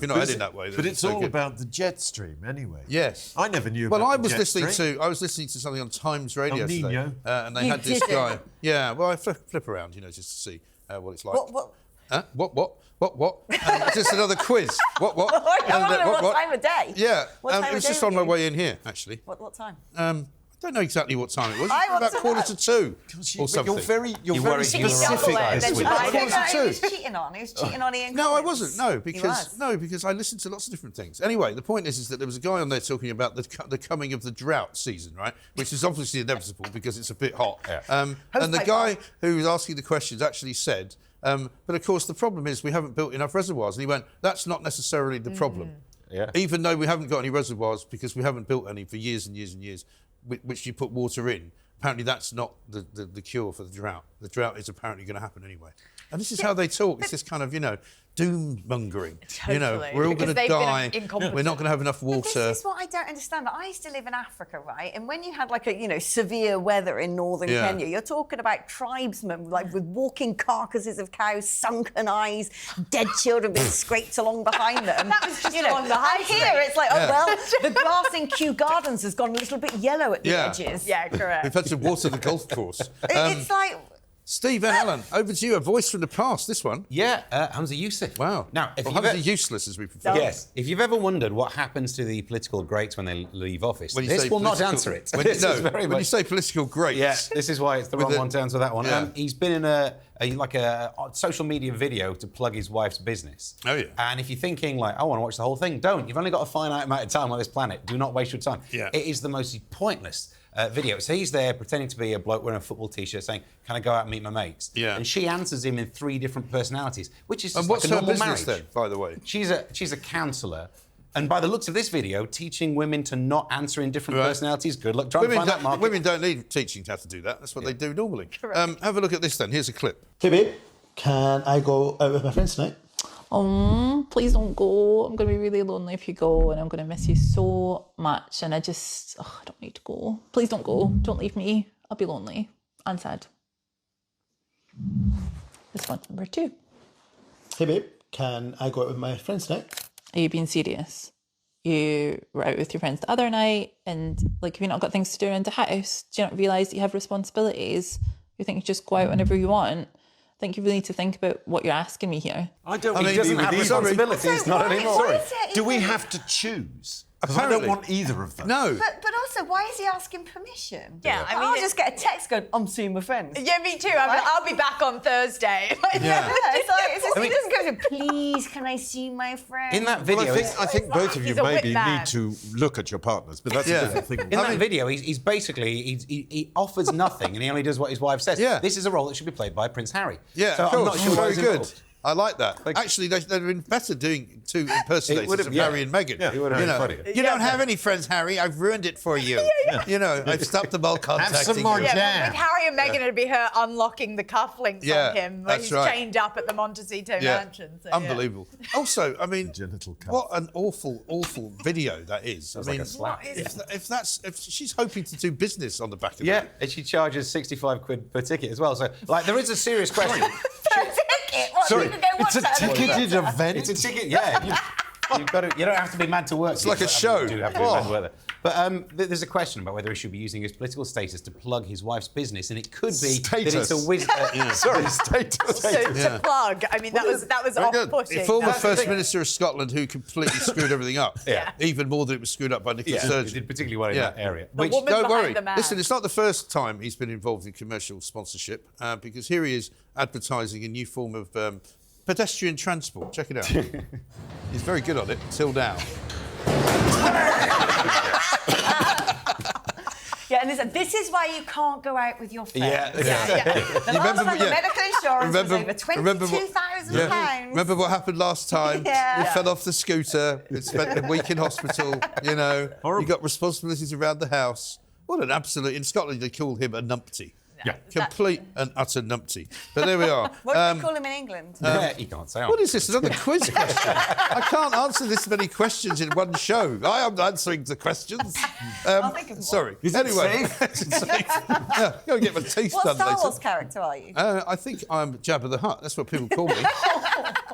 you're not heading that way... But it's all about the jet stream, anyway. Yes. I never knew about the jet stream. I was listening to something on Times Radio today. And they had this did guy... Yeah, well, I flip around, just to see what it's like. What? Huh? What? And just another quiz. What? What time of day? Yeah. It was just on my way in here, actually. What time? I don't know exactly what time it was. About 1:45 or something. You're very specific this week. He was cheating on Ian. No, I wasn't. No, because I listened to lots of different things. Anyway, the point is that there was a guy on there talking about the coming of the drought season, right? Which is obviously inevitable because it's a bit hot. Yeah. And the guy who was asking the questions actually said, but of course the problem is we haven't built enough reservoirs. And he went, that's not necessarily the problem. Yeah. Even though we haven't got any reservoirs because we haven't built any for years and years and years, which you put water in, apparently that's not the cure for the drought. The drought is apparently going to happen anyway. And this is how they talk. It's this kind of, doom-mongering. Totally. We're all going to die. We're not going to have enough water. But this is what I don't understand. I used to live in Africa, right? And when you had severe weather in northern Kenya, you're talking about tribesmen with walking carcasses of cows, sunken eyes, dead children being scraped along behind them. That was just along the high street. Here it's like, the grass in Kew Gardens has gone a little bit yellow at the edges. Yeah, correct. We've had to water the golf course. It's like... Steve and Alan, over to you. A voice from the past, this one. Yeah, Humza Yousaf. Wow. Now, Humza useless, as we prefer. Yes. If you've ever wondered what happens to the political greats when they leave office, this will not answer it. When you say political greats... this is why it's the wrong one to answer that one. Yeah. He's been in a social media video to plug his wife's business. Oh, yeah. And if you're thinking, I want to watch the whole thing, don't. You've only got a finite amount of time on this planet. Do not waste your time. Yeah. It is the most pointless video. So he's there pretending to be a bloke wearing a football T-shirt saying, can I go out and meet my mates? Yeah. And she answers him in 3 different personalities, which is just what's like a her normal business marriage. then, by the way? She's a counsellor. And by the looks of this video, teaching women to not answer in different personalities. Good luck trying to find that market. Women don't need teaching how to do that. That's what they do normally. Have a look at this then. Here's a clip. Hey babe, can I go out with my friends tonight? Please don't go. I'm going to be really lonely if you go, and I'm going to miss you so much. And I don't need to go. Please don't go. Don't leave me. I'll be lonely and sad. This one, number 2. Hey babe, can I go out with my friends tonight? Are you being serious? You were out with your friends the other night, and have you not got things to do around the house? Do you not realise that you have responsibilities? You think you just go out whenever you want? I think you really need to think about what you're asking me here. I don't He doesn't have responsibilities, not anymore. Why is it Do we even- have to choose? Because I don't want either of them. No. But also, why is he asking permission? Yeah, I mean, I'll just get a text going, I'm seeing my friends. Yeah, me too. I'll be back on Thursday. He doesn't go to, please, can I see my friends? In that video, I think both of you He's a maybe whip man. need to look at your partners, but that's a different thing. In that video, he's basically he offers nothing and he only does what his wife says. Yeah. This is a role that should be played by Prince Harry. Yeah, so of I'm course. not sure Very why he's good. involved. I like that. Actually, they'd have been better doing two impersonators of Harry and Meghan. Yeah, it would have been funnier. You don't have any friends, Harry. I've ruined it for you. You know, I've stopped them all contacting Have some more you. Yeah, with Harry and Meghan, it'd be her unlolling the cufflinks on him when that's he's right. chained up at the Montecito mansion. So, Unbelievable. Also, I mean, Genital cuff. what an awful video that is. I mean, like a slap. if she's hoping to do business on the back of Yeah, that. and she charges 65 quid per ticket as well. So, like, there is a serious question. Sorry, it's a ticketed event. It's a ticket, yeah. You don't have to be mad to work. It's like a show. You do have to be mad to work there. But there's a question about whether he should be using his political status to plug his wife's business, and it could be that it's a Sorry, status. So to plug, I mean, that was off-putting. Former First Minister of Scotland who completely screwed everything up. Yeah. Even more than it was screwed up by Nicola Sturgeon. He did particularly well in that area. The woman Don't behind worry. the man. Listen, it's not the first time he's been involved in commercial sponsorship, because here he is advertising a new form of pedestrian transport. Check it out. He's very good on it, till now. Yeah, and listen, this is why you can't go out with your friends. Yeah. The last time the medical insurance was over £22,000. Remember what happened last time? Yeah. You fell off the scooter, you spent a week in hospital, you know. You got responsibilities around the house. What an absolute... In Scotland, they call him a numpty. Yeah. Complete and utter numpty. But there we are. What do they call him in England? He can't say. What is this? Another quiz question? I can't answer this many questions in one show. I am answering the questions. I'll think of one. Sorry. Is it anyway, safe? It's safe. Yeah, go and get my teeth What done Star later. Wars character are you? I think I'm Jabba the Hutt. That's what people call me.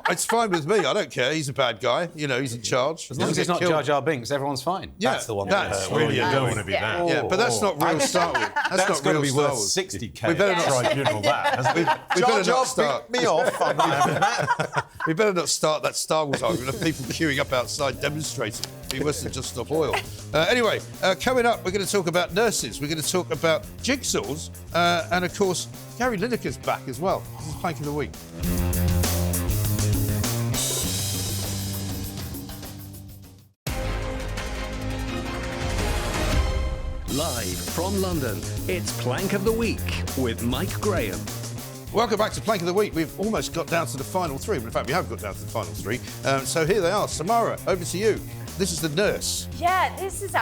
It's fine with me. I don't care. He's a bad guy. You know, he's in charge. As long as it's not Jar Jar Binks, everyone's fine. Yeah, That's the one. that's Really, you don't want to be that. Yeah, but that's not real Star Wars. That's not going to real be Star worth Wars. 60k. We better not tribunal that. We better not start. Pick me off. I'm not having that. We better not start that Star Wars argument of people queuing up outside demonstrating. He must have just stopped oil. Anyway, coming up, we're going to talk about nurses. We're going to talk about jigsaws. And, of course, Gary Lineker's back as well. This is Plank of the Week. Live from London, it's Plank of the Week with Mike Graham. Welcome back to Plank of the Week. We've almost got down to the final three. In fact, we have got down to the final three. So here they are. Samara, over to you. This is the nurse. Yeah, this is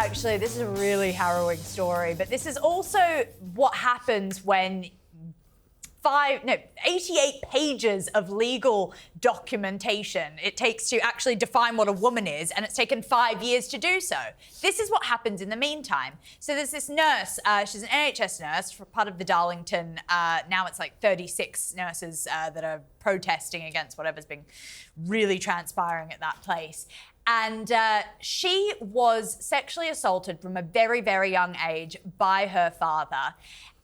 a really harrowing story, but this is also what happens when 88 pages of legal documentation it takes to actually define what a woman is, and it's taken 5 years to do so. This is what happens in the meantime. So there's this nurse, she's an NHS nurse, for part of the Darlington, now it's like 36 nurses that are protesting against whatever's been really transpiring at that place. And she was sexually assaulted from a very, very young age by her father.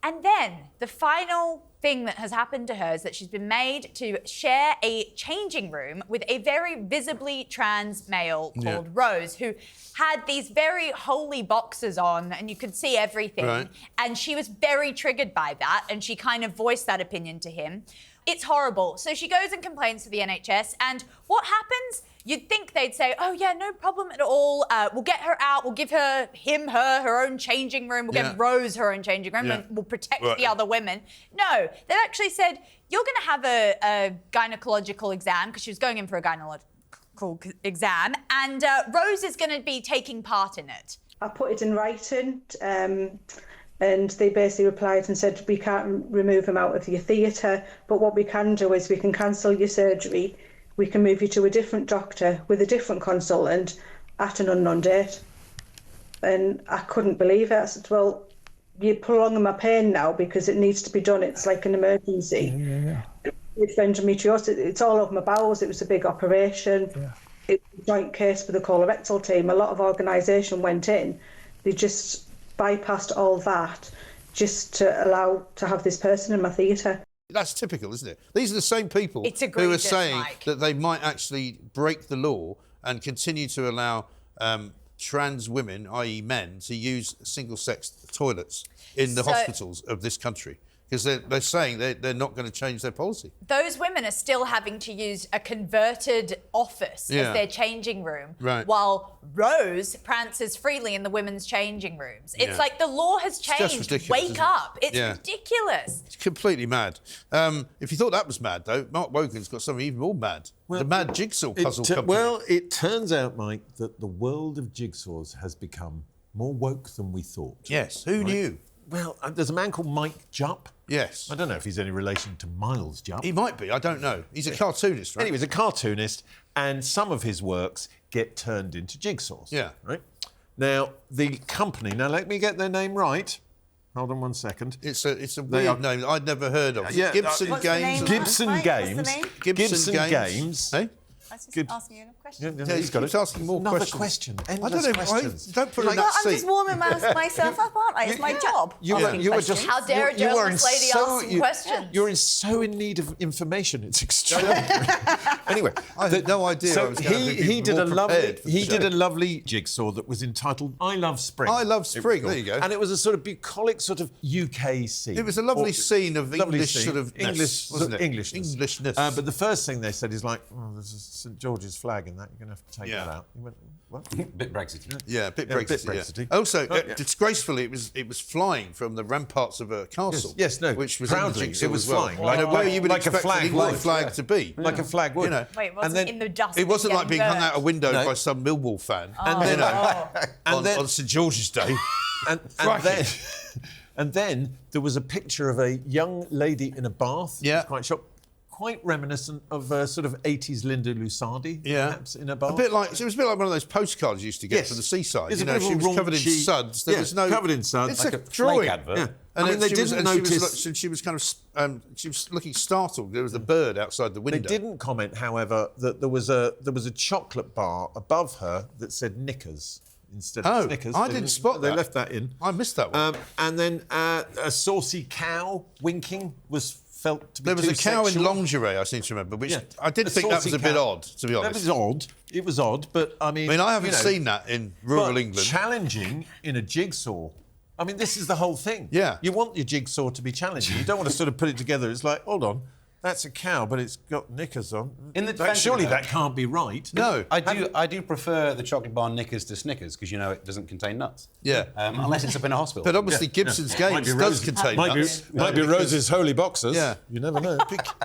And then the final thing that has happened to her is that she's been made to share a changing room with a very visibly trans male called Rose, who had these very holy boxers on and you could see everything. Right. And she was very triggered by that, and she kind of voiced that opinion to him. It's horrible. So she goes and complains to the NHS, and what happens? You'd think they'd say, oh yeah, no problem at all. We'll get her out. We'll give her own changing room. We'll give Rose her own changing room, and we'll protect the other women. No, they've actually said, you're going to have a gynecological exam, because she was going in for a gynecological exam, and Rose is going to be taking part in it. I put it in writing, and they basically replied and said, we can't remove him out of your theatre, but what we can do is we can cancel your surgery. We can move you to a different doctor with a different consultant at an unknown date. And I couldn't believe it. I said, well, you're prolonging my pain now because it needs to be done. It's like an emergency. It's endometriosis. It's all over my bowels. It was a big operation. It was a joint case with the colorectal team. A lot of organisation went in. They just bypassed all that just to allow to have this person in my theatre. That's typical, isn't it? These are the same people who are saying that they might actually break the law and continue to allow trans women, i.e. men, to use single-sex toilets in the hospitals of this country. Because they're saying they're not going to change their policy. Those women are still having to use a converted office as their changing room, while Rose prances freely in the women's changing rooms. It's like the law has changed. Wake up. It's ridiculous. It's completely mad. If you thought that was mad, though, Mark Wogan's got something even more mad. The mad jigsaw puzzle company. Well, it turns out, Mike, that the world of jigsaws has become more woke than we thought. Yes, who knew? Well, there's a man called Mike Jupp. Yes. I don't know if he's any relation to Miles Jupp. He might be, I don't know. He's a cartoonist, right? Anyway, he's a cartoonist, and some of his works get turned into jigsaws. Yeah. Right? Now, the company, now let me get their name right. Hold on 1 second. It's a weird name I'd never heard of. Gibson Games. Gibson Games. Gibson Games. Hey? I was just asking you a question. Yeah, he's got asking more Another questions. question. I don't know. Don't put it in that seat. I'm just warming myself up, aren't I? It's my job. You were just. How dare a journalist lady ask some questions? You're so in need of information. It's extraordinary. Anyway, I had no idea. So I was he did a lovely jigsaw that was entitled "I Love Spring." I Love Spring. There you go. And it was a sort of bucolic sort of UK scene. It was a lovely scene of English sort of Englishness. But the first thing they said is like, "Oh, there's a St George's flag in that. You're going to have to take that out." He went, "What?" Bit Brexity. Yeah, bit Brexity. Also, disgracefully, it was flying from the ramparts of a castle. Yes, no, which was proudly, in the jigsaw it was as well. flying Where you would like expect a flag to be. Like a flag would. You know. Wait, wasn't in the dust? It wasn't like being hung out a window by some Millwall fan. On St George's Day. And then there was a picture of a young lady in a bath. Yeah. Quite reminiscent of sort of 80s Linda Lusardi, perhaps, in a bath. It was a bit like one of those postcards you used to get from the seaside. It's she was covered in suds. There was no covered in suds. It's like a drawing advert. Yeah. And they didn't notice. She was kind of she was looking startled. There was a bird outside the window. They didn't comment, however, that there was a chocolate bar above her that said Knickers instead of Snickers. I didn't spot that. They left that in. I missed that one. And then a saucy cow winking was felt to be there was too a cow sexual. in lingerie, I seem to remember, which I did think that was a bit odd, to be honest. That was odd. It was odd, but I mean, I haven't seen that in rural England. Challenging in a jigsaw. I mean, this is the whole thing. Yeah. You want your jigsaw to be challenging. You don't want to sort of put it together. It's like, hold on, that's a cow, but it's got knickers on. Surely that can't be right. No. I do prefer the chocolate bar Knickers to Snickers because you know it doesn't contain nuts. Yeah. Unless it's up in a hospital. But obviously Gibson's Games does contain nuts. Might be Rose's Holy Boxers. Yeah. You never know.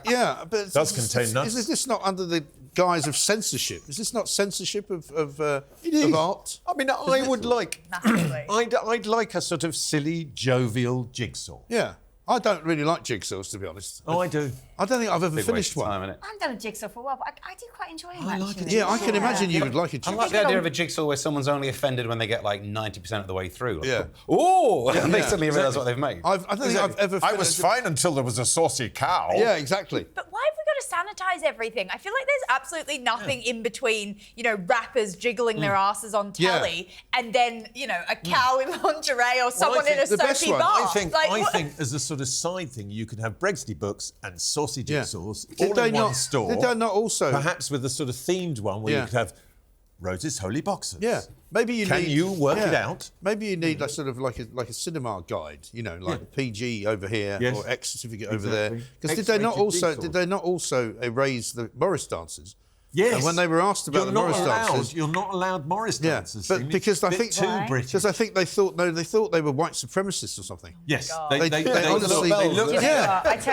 Yeah, but it does contain nuts. Is this not under the guise of censorship? Is this not censorship of art? I mean, I would like... I'd like a sort of silly, jovial jigsaw. Yeah. I don't really like jigsaws, to be honest. Oh, I do. I don't think I've ever finished one. I've done a jigsaw for a while, but I do quite enjoy them, actually. Yeah, I can imagine you would like a jigsaw. I like the idea of a jigsaw where someo's only offended when they get like 90% of the way through. Like, Yeah. Oh! And they suddenly realise what they've made. I don't think I've ever I was fine until there was a saucy cow. Yeah, exactly. But why have we got to sanitize everything? I feel like there's absolutely nothing in between, rappers jiggling their asses on telly and then, a cow in lingerie or someone in a soapy bath. I think as a sort of side thing, you could have Brexity books and saucy jigsaws all in one store. Did they not also... Perhaps with a sort of themed one where you could have Rose's Holy Boxers. Yeah. Maybe you Can you work it out? Maybe you need like a cinema guide, like PG over here or X certificate over there. Because did they not also erase the Morris dancers? Yes. And when they were asked about the Morris dancers, you're not allowed Morris dancers. but because I think they thought they were white supremacists or something. Yes, They honestly looked.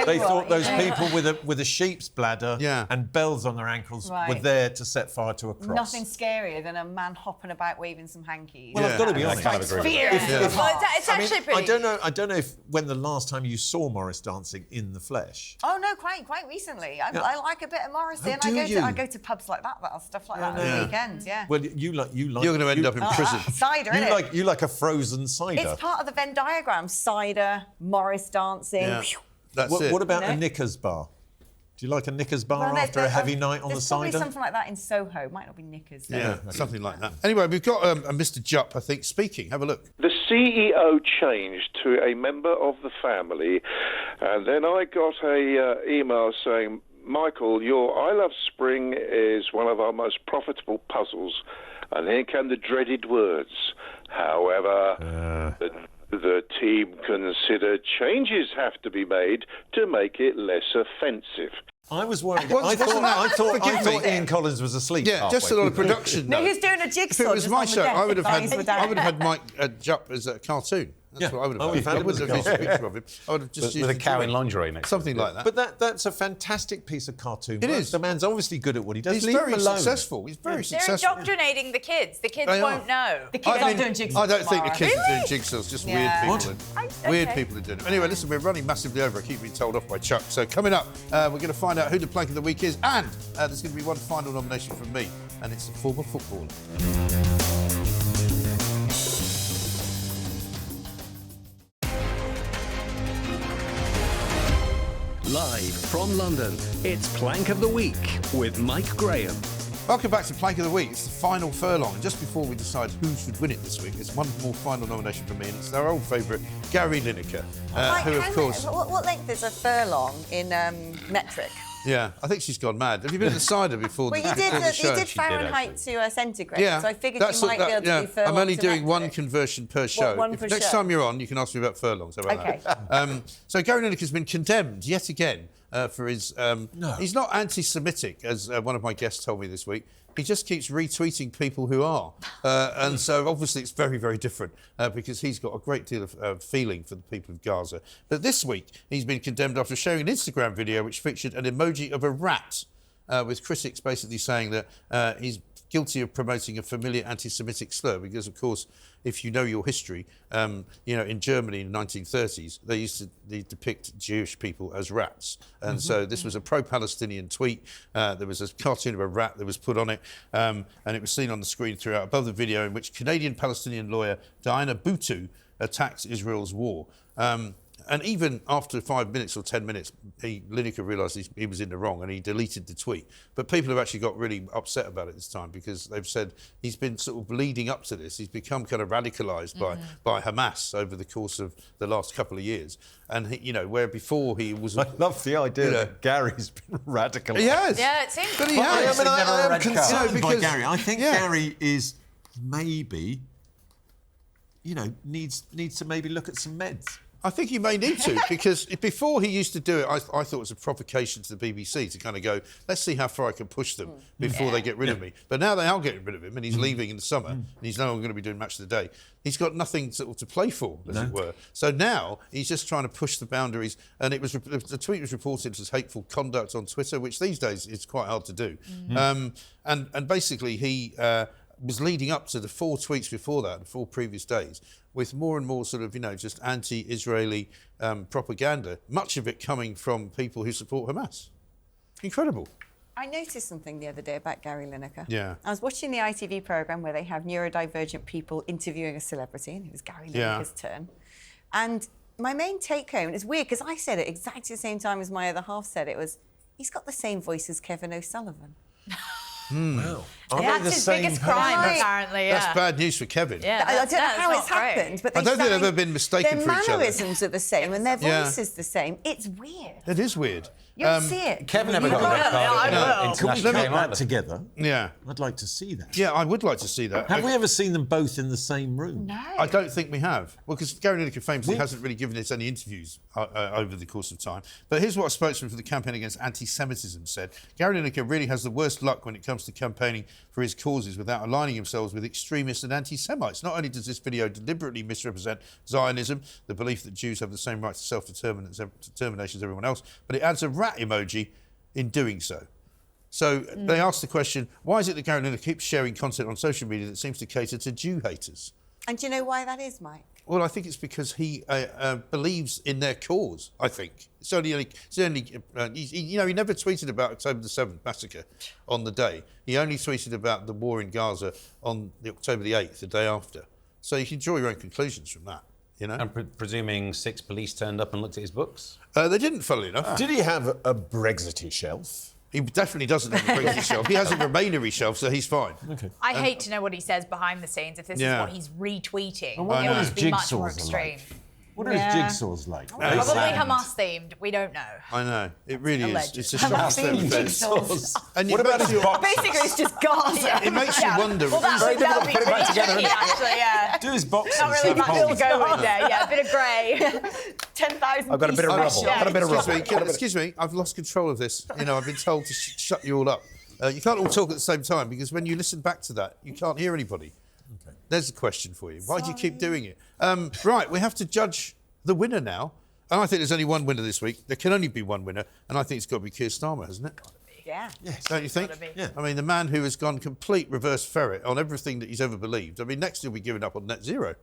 They thought those people with a sheep's bladder and bells on their ankles were there to set fire to a cross. Nothing scarier than a man hopping about waving some hankies. Well, I've got to be honest. It's actually pretty. I don't know if when the last time you saw Morris dancing in the flesh. Oh no, quite recently. I like a bit of Morrissey, and I go to pubs like that stuff like that on the weekends. Yeah. Well, you like. You're going to end up in prison. Cider, you like a frozen cider. It's part of the Venn diagram. Cider, Morris dancing. Yeah. That's it. What about a Knickers bar? Do you like a Knickers bar after a heavy night on the cider? There's probably something like that in Soho. It might not be Knickers. Yeah, something like that. Anyway, we've got a Mr. Jupp, I think, speaking. Have a look. The CEO changed to a member of the family, and then I got a email saying, Michael, your I Love Spring is one of our most profitable puzzles. And here came the dreaded words. However, the team considered changes have to be made to make it less offensive. I was worried. I thought Ian Collins was asleep. Yeah, just a lot of production. No, he's doing a jigsaw. If it was my show, I would have had had Mike Jupp as a cartoon. That's what I would have had. I wouldn't have used a picture of him. I would have just with a cow in lingerie next. Something like that. But that's a fantastic piece of cartoon work. It is. The man's obviously good at what he does. He's very successful. He's very successful. They're indoctrinating the kids. The kids won't know. The kids aren't doing jigsaws. I don't think the kids Really? are doing jigsaws. Just weird people. Weird people are doing it. Anyway, listen, we're running massively over. I keep being told off by Chuck. So coming up, we're going to find out who the plank of the week is, and there's going to be one final nomination from me, and it's the former footballer. Live from London, it's Plank of the Week with Mike Graham. Welcome back to Plank of the Week. It's the final furlong. And just before we decide who should win it this week, there's one more final nomination for me, and it's our old favourite, Gary Lineker, who, of course... What length is a furlong in metric? Yeah, I think she's gone mad. Have you been at the cider before Well, you did Fahrenheit to centigrade, yeah, so I figured you might be able to do furlongs. I'm only doing to one conversion per show. Next time you're on, you can ask me about furlongs. How about that? So Gary Lineker's been condemned yet again for his... He's not anti-Semitic, as one of my guests told me this week. He just keeps retweeting people who are. And so obviously it's very, very different because he's got a great deal of feeling for the people of Gaza. But this week, he's been condemned after sharing an Instagram video which featured an emoji of a rat, with critics basically saying that he's guilty of promoting a familiar anti-Semitic slur because, of course, if you know your history, in Germany in the 1930s, they used to depict Jewish people as rats. And so this was a pro-Palestinian tweet. There was a cartoon of a rat that was put on it, and it was seen on the screen throughout above the video in which Canadian-Palestinian lawyer Diana Boutou attacks Israel's war. And even after 5 minutes or 10 minutes, Lineker realised he was in the wrong and he deleted the tweet. But people have actually got really upset about it this time because they've said he's been sort of leading up to this. He's become kind of radicalised by Hamas over the course of the last couple of years. And, where before he was... I love the idea that Gary's been radicalised. He has. Yeah, it seems... But he has. I am concerned by Gary. I think Gary is maybe, needs to maybe look at some meds. I think he may need to, because before he used to do it, I thought it was a provocation to the BBC to kind of go, let's see how far I can push them before they get rid of me. But now they are getting rid of him, and he's leaving in the summer, and he's no longer going to be doing Match of the Day. He's got nothing to play for, as it were. So now he's just trying to push the boundaries, and the tweet was reported as hateful conduct on Twitter, which these days is quite hard to do. And basically he was leading up to the 4 tweets before that, the 4 previous days, with more and more sort of, just anti-Israeli propaganda, much of it coming from people who support Hamas. Incredible. I noticed something the other day about Gary Lineker. Yeah. I was watching the ITV programme where they have neurodivergent people interviewing a celebrity, and it was Gary Lineker's turn. And my main take-home, it's weird because I said it exactly the same time as my other half said it, was he's got the same voice as Kevin O'Sullivan. Wow. That's his biggest crime, apparently. That's bad news for Kevin. Yeah, I don't know how it's happened, but I don't think they've ever been mistaken for each other. Their mannerisms are the same and their voice is the same. It's weird. It is weird. You'll see it. Kevin never got a red card. Can we put that together? Yeah. I'd like to see that. Yeah, I would like to see that. Have we ever seen them both in the same room? No. I don't think we have. Well, because Gary Lineker famously hasn't really given us any interviews over the course of time. But here's what a spokesman for the Campaign Against Anti-Semitism said. Gary Lineker really has the worst luck when it comes to campaigning for his causes without aligning himself with extremists and anti-Semites. Not only does this video deliberately misrepresent Zionism, the belief that Jews have the same right to self-determination as everyone else, but it adds a rat emoji in doing so. So they asked the question, why is it that Gary Lineker keeps sharing content on social media that seems to cater to Jew haters? And do you know why that is, Mike? Well, I think it's because he believes in their cause, I think. He never tweeted about October the 7th massacre on the day. He only tweeted about the war in Gaza on the October the 8th, the day after. So you can draw your own conclusions from that. And presuming 6 police turned up and looked at his books? They didn't, funnily enough. Did he have a Brexity shelf? He definitely doesn't have a Brexit shelf. He has a Remainer shelf, so he's fine. Okay. I hate to know what he says behind the scenes if this is what he's retweeting. And what it are must be much more Jigsaw's extreme. like? What are his jigsaws like? Probably Hamas themed. We don't know. I know. It really Alleged. is. It's a shock to Jigsaws. And What about his box? Basically, it's just Gaza. It makes you wonder. Well, that Very would difficult to put it back together, tricky, isn't it? actually, yeah. Do his boxes. Not really have much holes. to go with there. Yeah, a bit of grey. 10,000 I've got a bit of rubble. special. I've got a bit of rubble. Excuse me, I've lost control of this. You know, I've been told to shut you all up. You can't all talk at the same time because when you listen back to that, you can't hear anybody. Okay. There's a question for you. Why do you keep doing it? Right, we have to judge the winner now. And I think there's only one winner this week. There can only be one winner. And I think it's got to be Keir Starmer, hasn't it? Yeah. Yes. Don't you think? Yeah. I mean, the man who has gone complete reverse ferret on everything that he's ever believed. I mean, next he'll be giving up on net zero.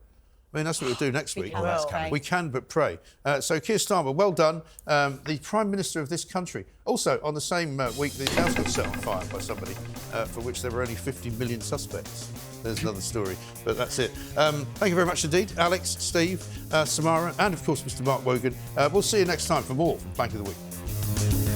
I mean, that's what we'll do next week. We can but pray. So, Keir Starmer, well done. The Prime Minister of this country. Also, on the same week, the house got set on fire by somebody, for which there were only 50 million suspects. There's another story, but that's it. Thank you very much indeed, Alex, Steve, Samara, and of course, Mr. Mark Wogan. We'll see you next time for more from Plank of the Week.